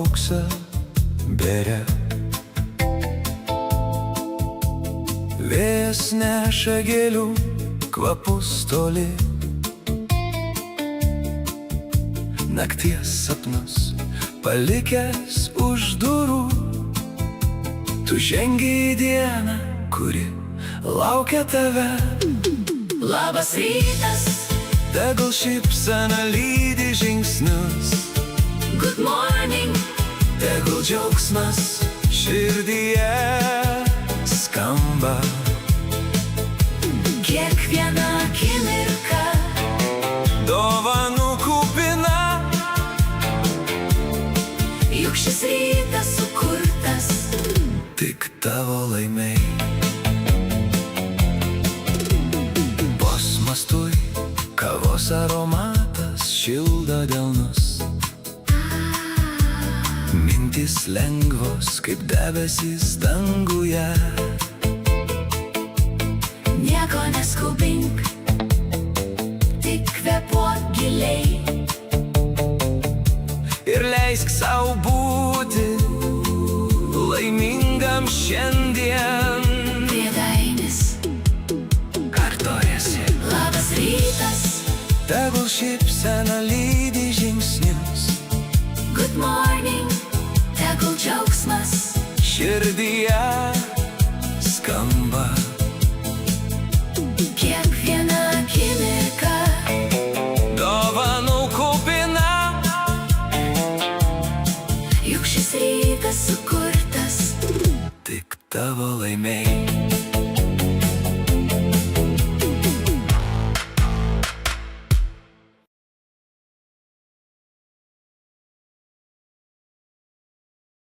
auksą beria. Vėjas neša gėlių kvapus toli, nakties sapnus palikęs už durų. Tu žengi į dieną, kuri laukia tave. Labas rytas, Tegul šypsena lydi žingsnius, good morning, tegul džiaugsmas širdyje skamba. kiekviena akimirka Dovanų kupina, juk šis rytas sukurtas tik tavo laimiai. Posmastui kavos aromatas šildo delnus, mintys lengvos kaip debesys danguje. nieko neskubink, tik kvėpuok giliai. Ir leisk sau būti laimingam šiandien. Priedainis, Kartojasi, labas rytas, tegul šypsena lydi žingsnius, good morning, tegul džiaugsmas širdyje skamba. kiekviena akimirka Dovanų kupina, juk šis rytas sukurtas tik tavo laimiai.